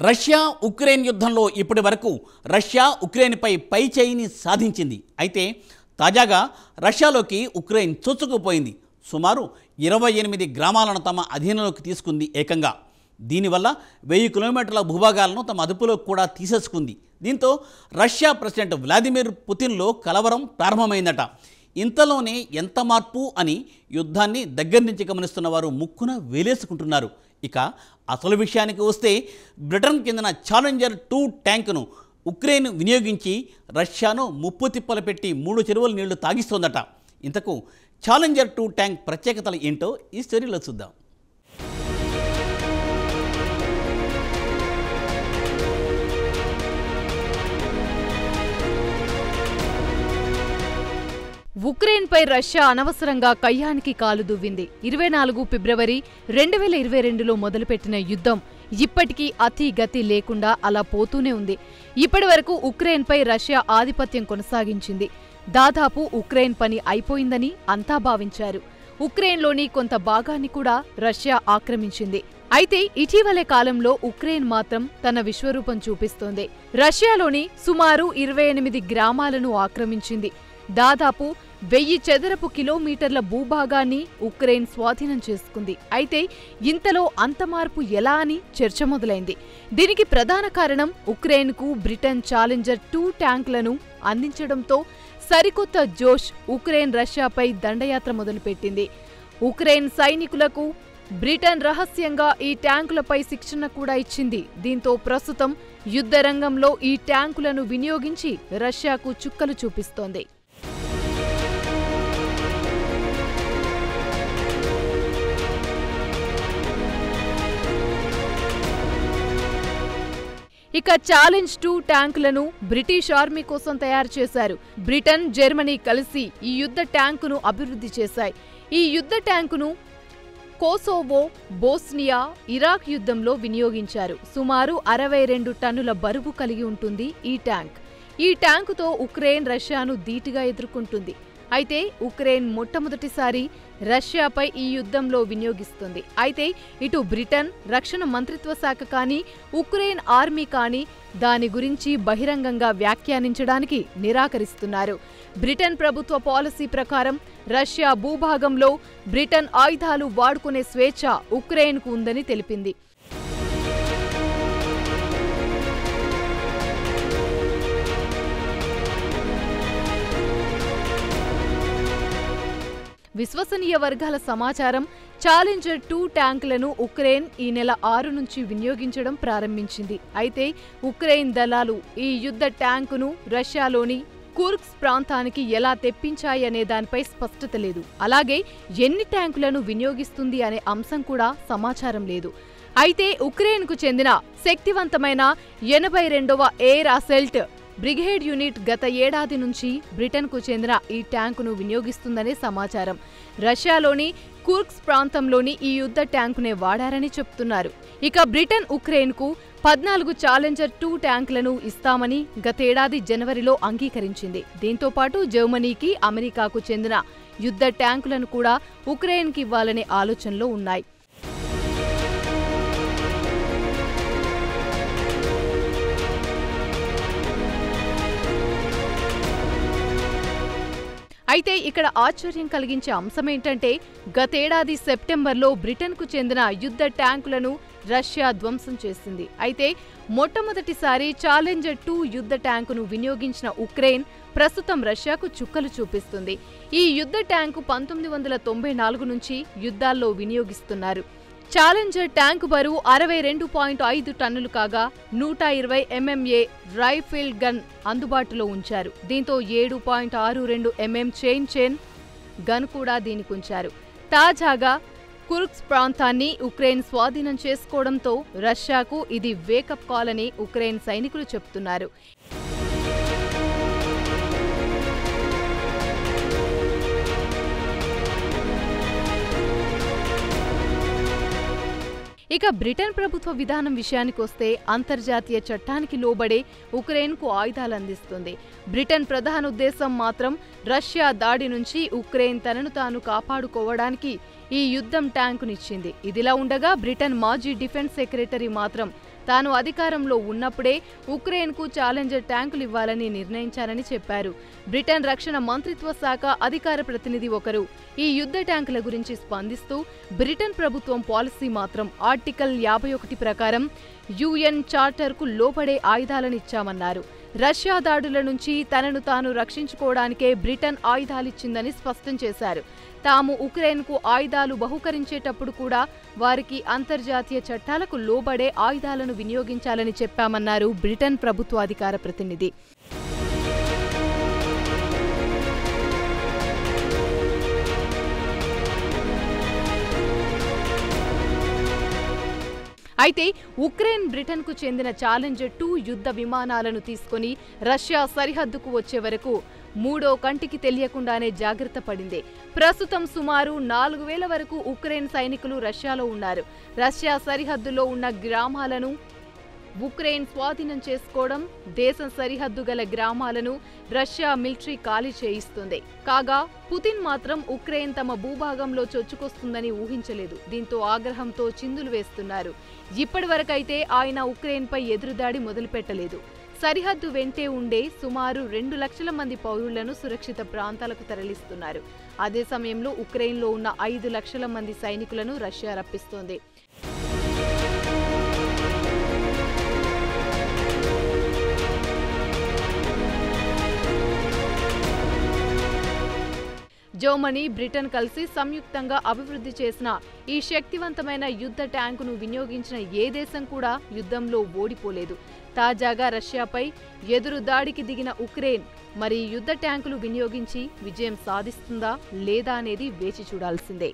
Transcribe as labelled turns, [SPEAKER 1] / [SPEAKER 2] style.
[SPEAKER 1] Russia Ukraine యుద్ధంలో ఇప్పటి వరకు రష్యా ఉక్రెయిన్పై పైచేయిని సాధించింది. అయితే తాజాగా రష్యాలోకి ఉక్రెయిన్ చొచ్చుకుపోయింది. సుమారు 28 గ్రామాలను తమ అధీనంలోకి తీసుకుంది ఏకంగా. దీనివల్ల 1000 కిలోమీటర్ల భూభాగాలను తమ అదుపులోకి కూడా తీసేసుకుంది. దీంతో రష్యా ప్రెసిడెంట్ వ్లాదిమిర్ పుతిన్లో కలవరం ప్రారంభమైందట. ఇంతలోనే ఎంత మార్పు అని యుద్ధాన్ని దగ్గర నుంచి గమనిస్తున్న వారు ముక్కున వేలేసుకుంటున్నారు. ఇక అసలు విషయానికి వస్తే బ్రిటన్ చెందిన ఛాలెంజర్ 2 ట్యాంకును ఉక్రెయిన్ వినియోగించి రష్యాను ముప్పు తిప్పలు పెట్టి 3 చెరువుల నీళ్లు తాగిస్తోందట. ఇంతకు ఛాలెంజర్ 2 ట్యాంక్ ప్రత్యేకతలు ఏంటో ఈ స్టోరీలో చూద్దాం.
[SPEAKER 2] ఉక్రెయిన్పై రష్యా అనవసరంగా కయ్యానికి కాలు దువ్వింది. 24 ఫిబ్రవరి 2022లో మొదలుపెట్టిన యుద్ధం ఇప్పటికీ అతి గతి లేకుండా అలా పోతూనే ఉంది. ఇప్పటివరకు ఉక్రెయిన్పై రష్యా ఆధిపత్యం కొనసాగించింది. దాదాపు ఉక్రెయిన్ పని అయిపోయిందని అంతా భావించారు. ఉక్రెయిన్లోని కొంత భాగాన్ని కూడా రష్యా ఆక్రమించింది. అయితే ఇటీవలే కాలంలో ఉక్రెయిన్ మాత్రం తన విశ్వరూపం చూపిస్తోంది. రష్యాలోని సుమారు 28 గ్రామాలను ఆక్రమించింది. దాదాపు 1000 చదరపు కిలోమీటర్ల భూభాగాన్ని ఉక్రెయిన్ స్వాధీనం చేసుకుంది. అయితే ఇంతలో అంత మార్పు ఎలా అని చర్చ మొదలైంది. దీనికి ప్రధాన కారణం ఉక్రెయిన్కు బ్రిటన్ ఛాలెంజర్ 2 ట్యాంకులను అందించడంతో సరికొత్త జోష్ ఉక్రెయిన్ రష్యాపై దండయాత్ర మొదలుపెట్టింది. ఉక్రెయిన్ సైనికులకు బ్రిటన్ రహస్యంగా ఈ ట్యాంకులపై శిక్షణ కూడా ఇచ్చింది. దీంతో ప్రస్తుతం యుద్ధ రంగంలో ఈ ట్యాంకులను వినియోగించి రష్యాకు చుక్కలు చూపిస్తోంది. ఇక ఛాలెంజ్ 2 ట్యాంకులను బ్రిటిష్ ఆర్మీ కోసం తయారు చేశారు. బ్రిటన్, జర్మనీ కలిసి ఈ యుద్ధ ట్యాంకును అభివృద్ధి చేశాయి. ఈ యుద్ధ ట్యాంకును కోసోవో, బోస్నియా, ఇరాక్ యుద్ధంలో వినియోగించారు. సుమారు 62 టన్నుల బరువు కలిగి ఉంటుంది ఈ ట్యాంక్. ఈ ట్యాంకుతో ఉక్రెయిన్ రష్యాను ధీటుగా ఎదుర్కొంటుంది. అయితే ఉక్రెయిన్ మొట్టమొదటిసారి రష్యాపై ఈ యుద్ధంలో వినియోగిస్తుంది. అయితే ఇటు బ్రిటన్ రక్షణ మంత్రిత్వ శాఖ కానీ, ఉక్రెయిన్ ఆర్మీ కానీ దాని గురించి బహిరంగంగా వ్యాఖ్యానించడానికి నిరాకరిస్తున్నారు. బ్రిటన్ ప్రభుత్వ పాలసీ ప్రకారం రష్యా భూభాగంలో బ్రిటన్ ఆయుధాలు వాడుకునే స్వేచ్ఛ ఉక్రెయిన్కు ఉందని తెలిపింది. విశ్వసనీయ వర్గాల సమాచారం ఛాలెంజర్ 2 ట్యాంకులను ఉక్రెయిన్ ఈ నెల 6 నుంచి వినియోగించడం ప్రారంభించింది. అయితే ఉక్రెయిన్ దళాలు ఈ యుద్ధ ట్యాంకును రష్యాలోని కుర్స్క్ ప్రాంతానికి ఎలా తెప్పించాయనే దానిపై స్పష్టత లేదు. అలాగే ఎన్ని ట్యాంకులను వినియోగిస్తుంది అనే అంశం కూడా సమాచారం లేదు. అయితే ఉక్రెయిన్కు చెందిన శక్తివంతమైన 82వ ఎయిర్ అసెల్ట్ బ్రిగేడ్ యూనిట్ గత ఏడాది నుంచి బ్రిటన్కు చెందిన ఈ ట్యాంకును వినియోగిస్తుందనే సమాచారం. రష్యాలోని కుర్స్క్ ప్రాంతంలోని ఈ యుద్ధ ట్యాంకునే వాడారని చెప్తున్నారు. ఇక బ్రిటన్ ఉక్రెయిన్కు 14 ఛాలెంజర్ 2 ట్యాంకులను ఇస్తామని గతేడాది జనవరిలో అంగీకరించింది. దీంతో పాటు జర్మనీకి, అమెరికాకు చెందిన యుద్ధ ట్యాంకులను కూడా ఉక్రెయిన్కి ఇవ్వాలనే ఆలోచనలో ఉన్నాయి. అయితే ఇక్కడ ఆశ్చర్యం కలిగించే అంశమేంటంటే గతేడాది సెప్టెంబర్లో బ్రిటన్కు చెందిన యుద్ధ ట్యాంకులను రష్యా ధ్వంసం చేసింది. అయితే మొట్టమొదటిసారి ఛాలెంజర్ 2 యుద్ధ ట్యాంకును వినియోగించిన ఉక్రెయిన్ ప్రస్తుతం రష్యాకు చుక్కలు చూపిస్తుంది. ఈ యుద్ధ ట్యాంకు 1994 నుంచి యుద్ధాల్లో వినియోగిస్తున్నారు. ఛాలెంజర్ ట్యాంకు బరువు 62.5 టన్నులు కాగా 120 mm రైఫిల్ గన్ అందుబాటులో ఉంచారు. దీంతో 7.62 mm చైన్ గన్ కూడా దీనికి ఉంచారు. తాజాగా కుర్స్క్ ప్రాంతాన్ని ఉక్రెయిన్ స్వాధీనం చేసుకోవడంతో రష్యాకు ఇది వేకప్ కాల్ అని ఉక్రెయిన్ సైనికులు చెబుతున్నారు. ఇక బ్రిటన్ ప్రభుత్వ విధానం విషయానికొస్తే అంతర్జాతీయ చట్టానికి లోబడే ఉక్రెయిన్కు ఆయుధాలు అందిస్తుంది. బ్రిటన్ ప్రధాన ఉద్దేశం మాత్రం రష్యా దాడి నుంచి ఉక్రెయిన్ తనను తాను కాపాడుకోవడానికి ఈ యుద్ధం ట్యాంకునిచ్చింది. ఇదిలా ఉండగా బ్రిటన్ మాజీ డిఫెన్స్ సెక్రటరీ మాత్రం తాను అధికారంలో ఉన్నప్పుడే ఉక్రెయిన్కు ఛాలెంజర్ ట్యాంకులు ఇవ్వాలని నిర్ణయించారని చెప్పారు. బ్రిటన్ రక్షణ మంత్రిత్వ శాఖ అధికార ప్రతినిధి ఒకరు ఈ యుద్ధ ట్యాంకుల గురించి స్పందిస్తూ బ్రిటన్ ప్రభుత్వం పాలసీ మాత్రం ఆర్టికల్ 51 ప్రకారం యుఎన్ చార్టర్కు లోబడే ఆయుధాలనిచ్చామన్నారు. రష్యా దాడుల నుంచి తనను తాను రక్షించుకోవడానికే బ్రిటన్ ఆయుధాలిచ్చిందని స్పష్టం చేశారు. తాము ఉక్రెయిన్కు ఆయుధాలు బహుకరించేటప్పుడు కూడా వారికి అంతర్జాతీయ చట్టాలకు లోబడే ఆయుధాలను వినియోగించాలని చెప్పామన్నారు బ్రిటన్ ప్రభుత్వ అధికార ప్రతినిధి. అయితే ఉక్రెయిన్ బ్రిటన్కు చెందిన ఛాలెంజర్ 2 యుద్ధ విమానాలను తీసుకుని రష్యా సరిహద్దుకు వచ్చే వరకు మూడో కంటికి తెలియకుండానే జాగ్రత్త పడింది. ప్రస్తుతం సుమారు 4000 వరకు ఉక్రెయిన్ సైనికులు రష్యాలో ఉన్నారు. రష్యా సరిహద్దులో ఉన్న గ్రామాలను ఉక్రెయిన్ స్వాధీనం చేసుకోవడం, దేశం సరిహద్దు గల గ్రామాలను రష్యా మిలిటరీ ఖాళీ చేయిస్తుంది. కాగా పుతిన్ మాత్రం ఉక్రెయిన్ తమ భూభాగంలో చొచ్చుకొస్తుందని ఊహించలేదు. దీంతో ఆగ్రహంతో చిందులు వేస్తున్నారు. ఇప్పటివరకైతే ఆయన ఉక్రెయిన్పై ఎదురుదాడి మొదలుపెట్టలేదు. సరిహద్దు వెంటే ఉండే సుమారు 2 లక్షల మంది పౌరులను సురక్షిత ప్రాంతాలకు తరలిస్తున్నారు. అదే సమయంలో ఉక్రెయిన్లో ఉన్న 5 లక్షల మంది సైనికులను రష్యా రప్పిస్తోంది. జర్మనీ, బ్రిటన్ కలిసి సంయుక్తంగా అభివృద్ధి చేసిన ఈ శక్తివంతమైన యుద్ధ ట్యాంకును వినియోగించిన ఏ దేశం కూడా యుద్ధంలో ఓడిపోలేదు. తాజాగా రష్యాపై ఎదురు దాడికి దిగిన ఉక్రెయిన్ మరి యుద్ధ ట్యాంకులు వినియోగించి విజయం సాధిస్తుందా లేదా అనేది వేచి చూడాల్సిందే.